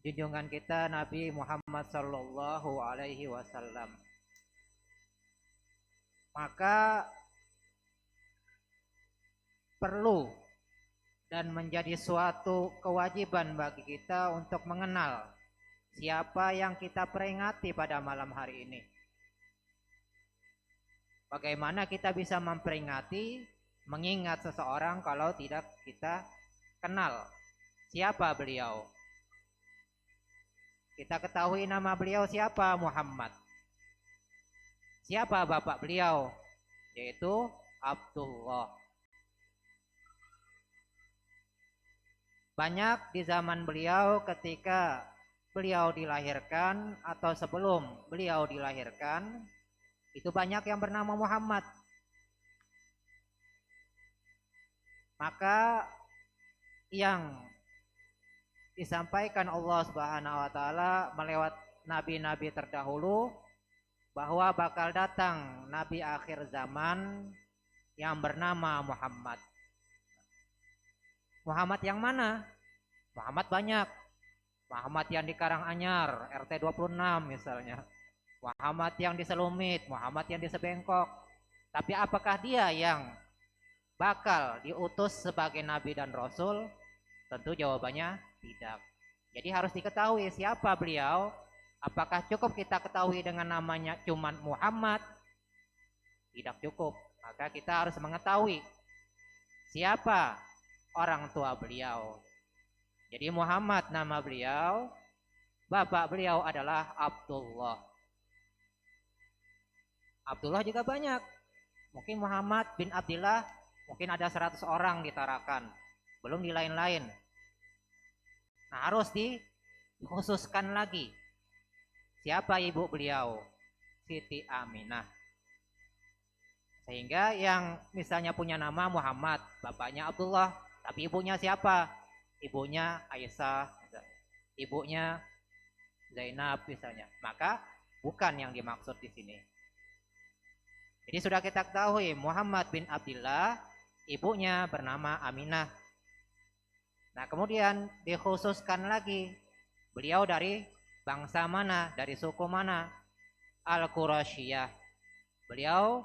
junjungan kita Nabi Muhammad Sallallahu Alaihi Wasallam. Maka perlu dan menjadi suatu kewajiban bagi kita untuk mengenal siapa yang kita peringati pada malam hari ini. Bagaimana kita bisa memperingati, mengingat seseorang kalau tidak kita kenal siapa beliau. Kita ketahui nama beliau siapa, Muhammad. Siapa bapak beliau? Yaitu Abdullah. Banyak di zaman beliau ketika beliau dilahirkan atau sebelum beliau dilahirkan, itu banyak yang bernama Muhammad. Maka yang disampaikan Allah Subhanahu wa taala melewat nabi-nabi terdahulu bahwa bakal datang nabi akhir zaman yang bernama Muhammad. Muhammad yang mana? Muhammad banyak. Muhammad yang di Karanganyar, RT 26 misalnya. Muhammad yang di Selumit, Muhammad yang di Sebengkok. Tapi apakah dia yang bakal diutus sebagai nabi dan rasul? Tentu jawabannya tidak. Jadi harus diketahui siapa beliau. Apakah cukup kita ketahui dengan namanya cuman Muhammad? Tidak cukup. Maka kita harus mengetahui siapa orang tua beliau. Jadi Muhammad nama beliau, bapak beliau adalah Abdullah. Abdullah juga banyak. Mungkin Muhammad bin Abdillah, mungkin ada 100 orang di Tarakan. Belum di lain-lain. Nah, harus dikhususkan lagi. Siapa ibu beliau? Siti Aminah. Sehingga yang misalnya punya nama Muhammad, bapaknya Abdullah, tapi ibunya siapa? Ibunya Aisyah, ibunya Zainab misalnya. Maka bukan yang dimaksud di sini. Jadi sudah kita ketahui Muhammad bin Abdillah, ibunya bernama Aminah. Nah, kemudian dikhususkan lagi beliau dari bangsa mana, dari suku mana? Al-Quraisyah. Beliau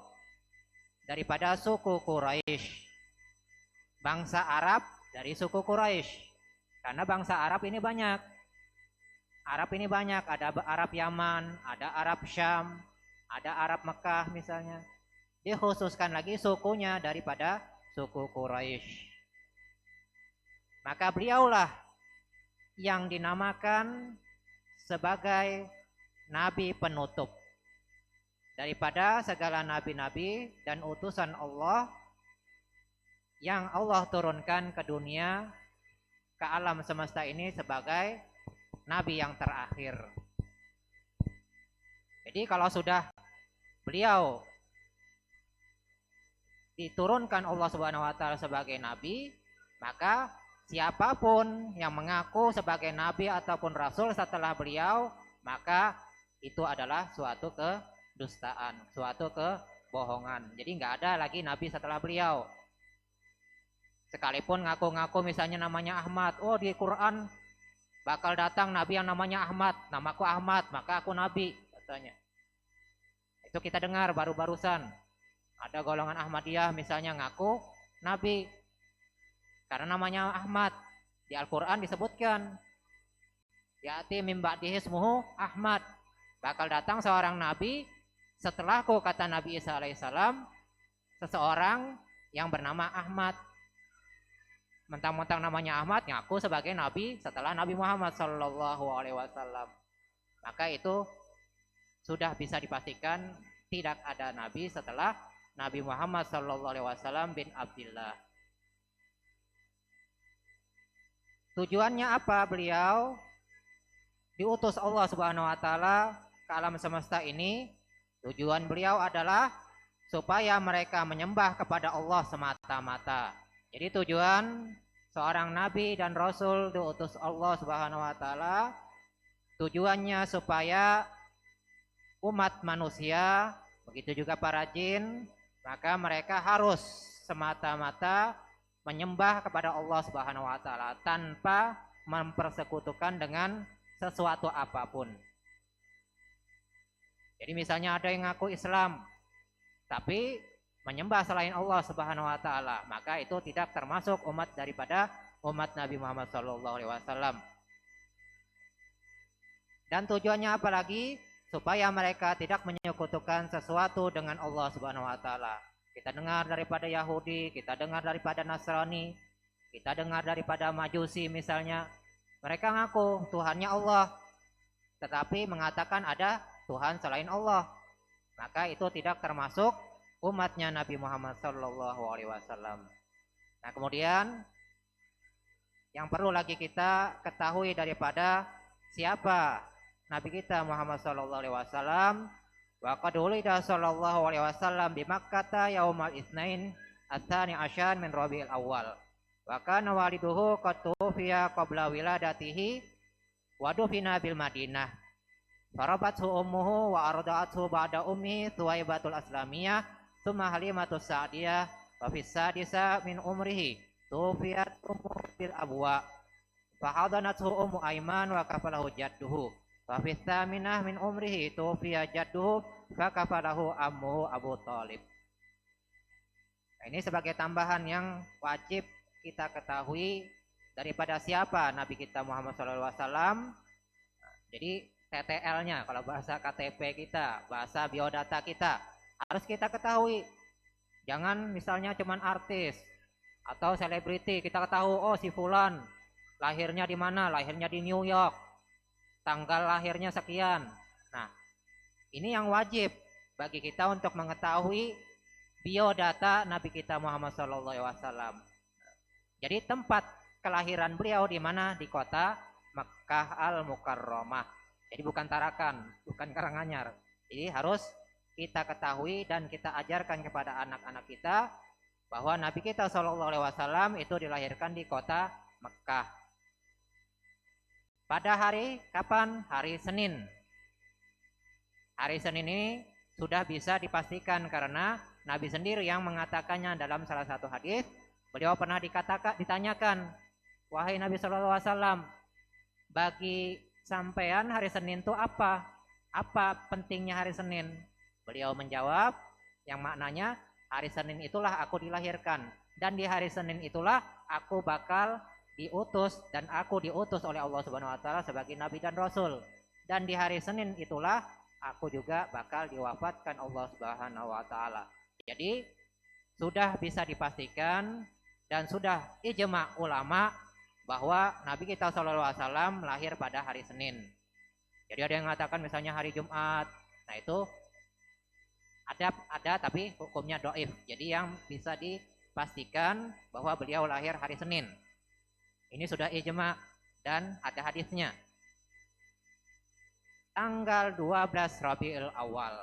daripada suku Quraisy. Bangsa Arab dari suku Quraisy. Karena bangsa Arab ini banyak. Arab ini banyak, ada Arab Yaman, ada Arab Syam, ada Arab Mekah misalnya. Dikhususkan lagi sukunya daripada suku Quraisy. Maka beliaulah yang dinamakan sebagai nabi penutup daripada segala nabi-nabi dan utusan Allah yang Allah turunkan ke dunia, ke alam semesta ini sebagai nabi yang terakhir. Jadi kalau sudah beliau diturunkan Allah Subhanahu wa taala sebagai nabi, maka siapapun yang mengaku sebagai nabi ataupun rasul setelah beliau, maka itu adalah suatu kedustaan, suatu kebohongan. Jadi nggak ada lagi nabi setelah beliau. Sekalipun ngaku-ngaku misalnya namanya Ahmad, oh di Quran bakal datang nabi yang namanya Ahmad, namaku Ahmad, maka aku nabi katanya. Itu kita dengar baru-barusan. Ada golongan Ahmadiyah misalnya ngaku nabi karena namanya Ahmad. Di Al-Quran disebutkan ya'ti min ba'dihi ismuhu Ahmad, bakal datang seorang nabi setelahku, kata Nabi Isa alaihissalam, seseorang yang bernama Ahmad. Mentang-mentang namanya Ahmad, ngaku sebagai nabi setelah Nabi Muhammad Sallallahu Alaihi Wasallam. Maka itu sudah bisa dipastikan tidak ada nabi setelah Nabi Muhammad Sallallahu Alaihi Wasallam bin Abdillah. Tujuannya apa beliau diutus Allah Subhanahu Wa Taala ke alam semesta ini? Tujuan beliau adalah supaya mereka menyembah kepada Allah semata-mata. Jadi tujuan seorang nabi dan rasul diutus Allah Subhanahu wa taala tujuannya supaya umat manusia, begitu juga para jin, maka mereka harus semata-mata menyembah kepada Allah Subhanahu wa taala tanpa mempersekutukan dengan sesuatu apapun. Jadi misalnya ada yang ngaku Islam, tapi menyembah selain Allah Subhanahu wa taala, maka itu tidak termasuk umat daripada umat Nabi Muhammad SAW. Dan tujuannya apalagi? Supaya mereka tidak menyekutukan sesuatu dengan Allah Subhanahu wa taala. Kita dengar daripada Yahudi, kita dengar daripada Nasrani, kita dengar daripada Majusi misalnya. Mereka ngaku Tuhannya Allah, tetapi mengatakan ada Tuhan selain Allah. Maka itu tidak termasuk umatnya Nabi Muhammad SAW. Nah, kemudian yang perlu lagi kita ketahui daripada siapa Nabi kita Muhammad sallallahu alaihi wasallam. Wa qad ulida sallallahu alaihi wasallam di Makkah yaumal itsnain ats-tsani asyar min Rabiul Awal. Wa kana waliduhu qad tufiya qabla wiladatihi wa dufina bil Madinah. Farabathu ummuhu wa arda'athu ba'da ummi Thuwaibatul Aslamiyah tsumma Halimatus Sa'diyah wa fis sadisa min umrihi tufiyat ummu bil abwa. Fa hadanathu ummu Aiman wa kafalahu jadduhu. Wa fi tsaminah min umrihi tufiya jadduhu fa kafalahu ammuhu Abu Thalib. Nah, ini sebagai tambahan yang wajib kita ketahui daripada siapa Nabi kita Muhammad SAW. Jadi TTL-nya kalau bahasa KTP kita, bahasa biodata kita harus kita ketahui. Jangan misalnya cuman artis atau selebriti kita ketahui, oh si fulan lahirnya di mana? Lahirnya di New York. Tanggal lahirnya sekian. Nah, ini yang wajib bagi kita untuk mengetahui biodata Nabi kita Muhammad SAW. Jadi tempat kelahiran beliau di mana? Di kota Makkah Al-Mukarramah. Jadi bukan Tarakan, bukan Karanganyar. Jadi harus kita ketahui dan kita ajarkan kepada anak-anak kita bahwa Nabi kita SAW itu dilahirkan di kota Mekkah. Pada hari kapan? Hari Senin. Hari Senin ini sudah bisa dipastikan karena Nabi sendiri yang mengatakannya dalam salah satu hadis. Beliau pernah ditanyakan, wahai Nabi SAW, bagi sampean hari Senin itu apa? Apa pentingnya hari Senin? Beliau menjawab yang maknanya hari Senin itulah aku dilahirkan. Dan di hari Senin itulah aku bakal diutus dan aku diutus oleh Allah Subhanahu wa taala sebagai nabi dan rasul. Dan di hari Senin itulah aku juga bakal diwafatkan Allah Subhanahu wa taala. Jadi sudah bisa dipastikan dan sudah ijma ulama bahwa Nabi kita SAW lahir pada hari Senin. Jadi ada yang mengatakan misalnya hari Jumat. Nah, itu ada tapi hukumnya dhaif. Jadi yang bisa dipastikan bahwa beliau lahir hari Senin. Ini sudah ijma dan ada hadisnya. Tanggal 12 Rabiul Awal.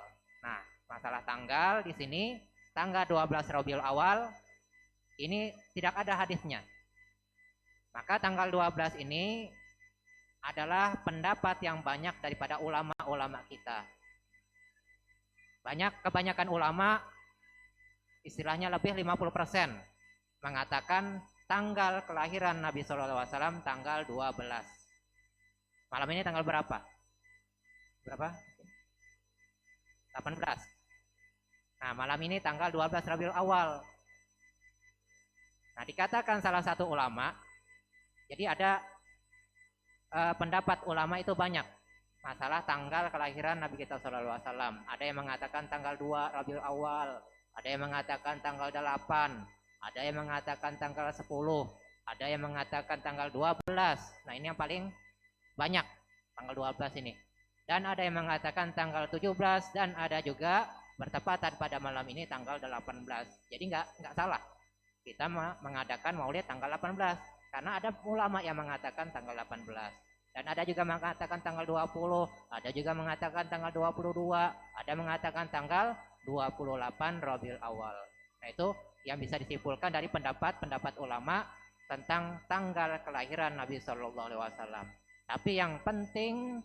Nah, masalah tanggal di sini tanggal 12 Rabiul Awal ini tidak ada hadisnya. Maka tanggal 12 ini adalah pendapat yang banyak daripada ulama-ulama kita. Kebanyakan ulama istilahnya lebih 50% mengatakan tanggal kelahiran Nabi SAW tanggal 12. Malam ini tanggal berapa? Berapa? 18. Nah, malam ini tanggal 12 Rabiul Awal. Nah, dikatakan salah satu ulama, jadi ada pendapat ulama itu banyak masalah tanggal kelahiran Nabi kita SAW. Ada yang mengatakan tanggal 2 Rabiul Awal, ada yang mengatakan tanggal 8, ada yang mengatakan tanggal 10, ada yang mengatakan tanggal 12. Nah, ini yang paling banyak, tanggal 12 ini. Dan ada yang mengatakan tanggal 17 dan ada juga bertepatan pada malam ini tanggal 18. Jadi enggak salah kita mengadakan maulid tanggal 18 karena ada ulama yang mengatakan tanggal 18. Dan ada juga mengatakan tanggal 20, ada juga mengatakan tanggal 22, ada mengatakan tanggal 28 Rabiul Awal. Nah, itu yang bisa disimpulkan dari pendapat ulama tentang tanggal kelahiran Nabi Shallallahu Alaihi Wasallam. Tapi yang penting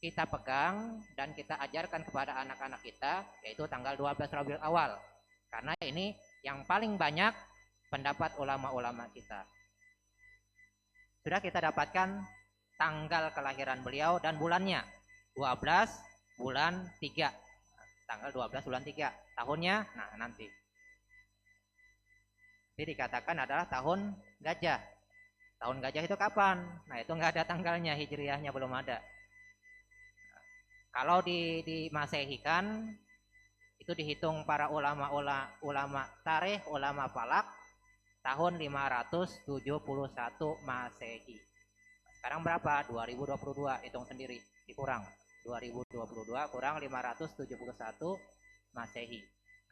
kita pegang dan kita ajarkan kepada anak-anak kita yaitu tanggal 12 Rabiul Awal. Karena ini yang paling banyak pendapat ulama-ulama kita. Sudah kita dapatkan tanggal kelahiran beliau dan bulannya. 12 bulan 3. Tanggal 12 bulan 3. Tahunnya, nah nanti. Jadi dikatakan adalah tahun gajah. Tahun gajah itu kapan? Nah itu nggak ada tanggalnya, hijriyahnya belum ada. Kalau di Masehi kan itu dihitung para ulama tarikh, ulama falak tahun 571 Masehi. Sekarang berapa? 2022, hitung sendiri, dikurang. 2022 kurang 571 Masehi.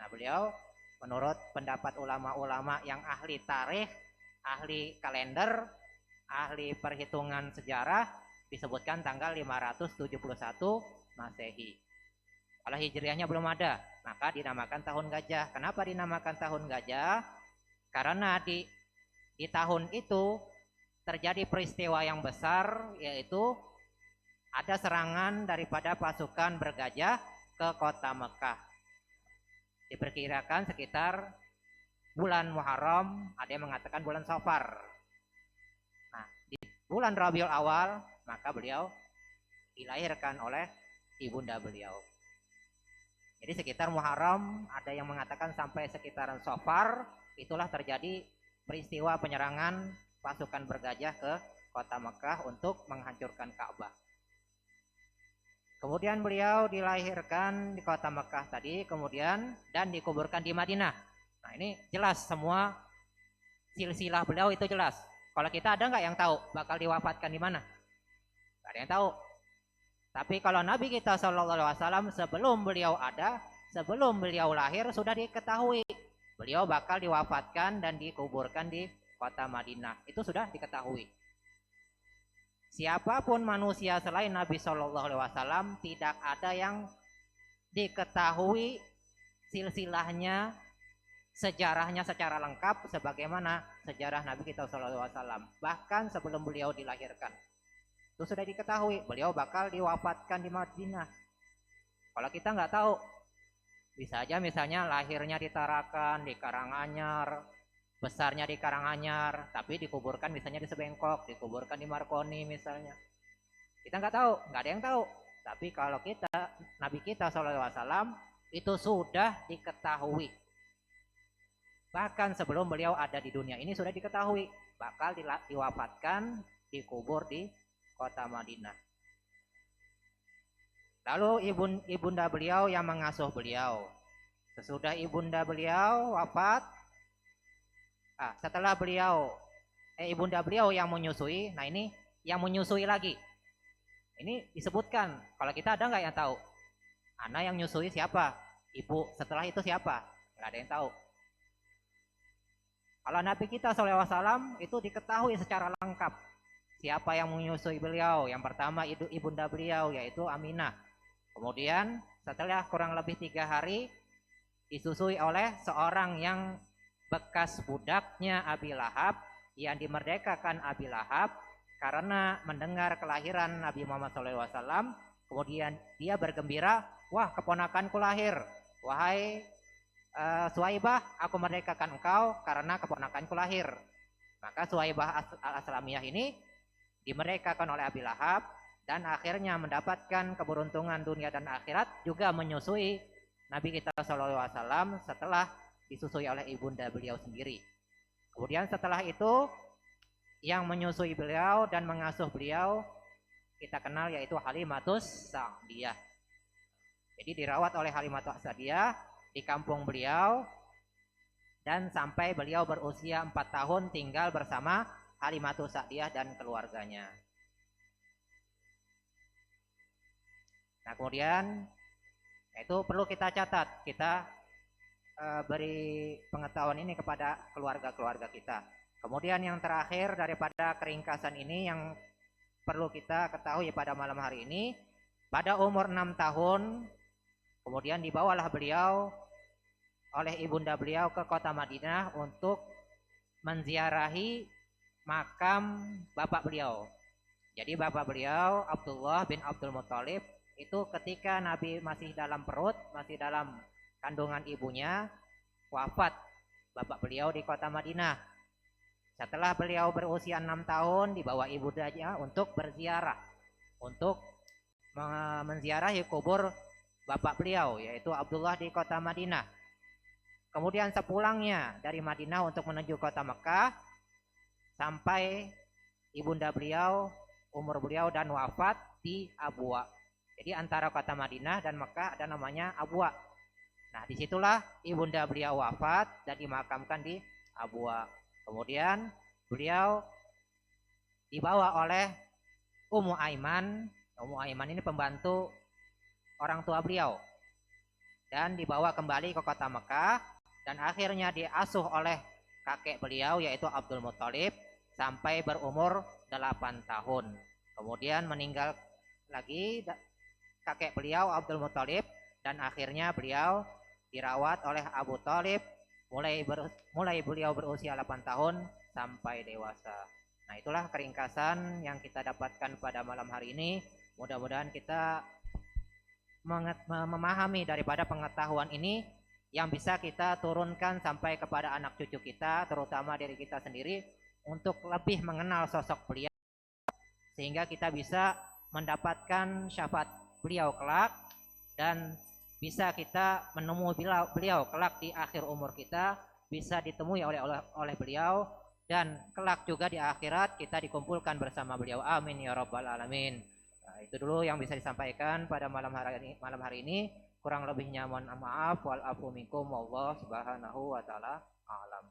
Nah, beliau menurut pendapat ulama-ulama yang ahli tarikh, ahli kalender, ahli perhitungan sejarah disebutkan tanggal 571 Masehi. Kalau hijriahnya belum ada, maka dinamakan tahun gajah. Kenapa dinamakan tahun gajah? Karena di tahun itu terjadi peristiwa yang besar, yaitu ada serangan daripada pasukan bergajah ke kota Mekah. Diperkirakan sekitar bulan Muharram, ada yang mengatakan bulan Safar. Nah, di bulan Rabiul Awal, maka beliau dilahirkan oleh ibunda beliau. Jadi sekitar Muharram, ada yang mengatakan sampai sekitaran Safar, itulah terjadi peristiwa penyerangan pasukan bergajah ke kota Mekah untuk menghancurkan Ka'bah. Kemudian beliau dilahirkan di kota Mekah tadi, kemudian dan dikuburkan di Madinah. Nah ini jelas semua silsilah beliau itu jelas. Kalau kita ada nggak yang tahu bakal diwafatkan di mana? Nggak ada yang tahu. Tapi kalau Nabi kita SAW sebelum beliau ada, sebelum beliau lahir sudah diketahui beliau bakal diwafatkan dan dikuburkan di kota Madinah. Itu sudah diketahui. Siapapun manusia selain Nabi SAW tidak ada yang diketahui silsilahnya, sejarahnya secara lengkap sebagaimana sejarah Nabi kita SAW. Bahkan sebelum beliau dilahirkan, itu sudah diketahui beliau bakal diwafatkan di Madinah. Kalau kita nggak tahu, bisa aja misalnya lahirnya di Tarakan, di Karanganyar, besarnya di Karanganyar, tapi dikuburkan misalnya di Sebengkok, dikuburkan di Markoni misalnya. Kita nggak tahu, nggak ada yang tahu. Tapi kalau kita, Nabi kita SAW itu sudah diketahui. Bahkan sebelum beliau ada di dunia ini sudah diketahui bakal diwafatkan, dikubur di kota Madinah. Lalu ibunda beliau yang mengasuh beliau. Sesudah ibunda beliau wafat, setelah beliau ibunda beliau yang menyusui, nah ini yang menyusui lagi. Ini disebutkan, kalau kita ada nggak yang tahu? Anak yang menyusui siapa? Ibu, setelah itu siapa? Nggak ada yang tahu. Kalau Nabi kita SAW itu diketahui secara lengkap. Siapa yang menyusui beliau? Yang pertama ibunda beliau yaitu Aminah. Kemudian setelah kurang lebih 3 hari disusui oleh seorang yang bekas budaknya Abi Lahab, yang dimerdekakan Abi Lahab karena mendengar kelahiran Nabi Muhammad SAW. Kemudian dia bergembira, wah keponakanku lahir, wahai Suwaibah, aku merdekakan engkau karena keponakanku lahir. Maka Suwaibah al-Aslamiyah ini dimerdekakan oleh Abi Lahab dan akhirnya mendapatkan keberuntungan dunia dan akhirat, juga menyusui Nabi kita SAW setelah disusui oleh ibunda beliau sendiri. Kemudian setelah itu yang menyusui beliau dan mengasuh beliau kita kenal yaitu Halimatus Sa'diyah. Jadi dirawat oleh Halimatus Sa'diyah di kampung beliau dan sampai beliau berusia 4 tahun tinggal bersama Halimatus Sa'diyah dan keluarganya. Nah kemudian itu perlu kita catat, kita beri pengetahuan ini kepada keluarga-keluarga kita. Kemudian yang terakhir daripada keringkasan ini yang perlu kita ketahui pada malam hari ini, pada umur 6 tahun kemudian dibawalah beliau oleh ibunda beliau ke kota Madinah untuk menziarahi makam bapak beliau. Jadi bapak beliau Abdullah bin Abdul Muthalib itu ketika Nabi masih dalam perut, masih dalam kandungan ibunya, wafat bapak beliau di kota Madinah. Setelah beliau berusia 6 tahun dibawa ibundanya untuk berziarah, untuk menziarahi kubur bapak beliau yaitu Abdullah di kota Madinah. Kemudian sepulangnya dari Madinah untuk menuju kota Mekah, sampai ibunda beliau, umur beliau dan wafat di Abwa. Jadi antara kota Madinah dan Mekah ada namanya Abwa. Nah, disitulah ibunda beliau wafat dan dimakamkan di Abwa. Kemudian beliau dibawa oleh Ummu Aiman. Ummu Aiman ini pembantu orang tua beliau. Dan dibawa kembali ke kota Mekah. Dan akhirnya diasuh oleh kakek beliau yaitu Abdul Muthalib sampai berumur 8 tahun. Kemudian meninggal lagi kakek beliau Abdul Muthalib dan akhirnya beliau dirawat oleh Abu Thalib mulai beliau berusia 8 tahun sampai dewasa. Nah, itulah keringkasan yang kita dapatkan pada malam hari ini. Mudah-mudahan kita memahami daripada pengetahuan ini yang bisa kita turunkan sampai kepada anak cucu kita, terutama diri kita sendiri, untuk lebih mengenal sosok beliau sehingga kita bisa mendapatkan syafaat beliau kelak dan bisa kita menemui beliau kelak di akhir umur kita, bisa ditemui oleh beliau, dan kelak juga di akhirat kita dikumpulkan bersama beliau. Amin ya rabbal alamin. Nah, itu dulu yang bisa disampaikan pada malam hari ini. Kurang lebihnya mohon maaf. Wal afu minkum wallahu subhanahu wa ta'ala alam.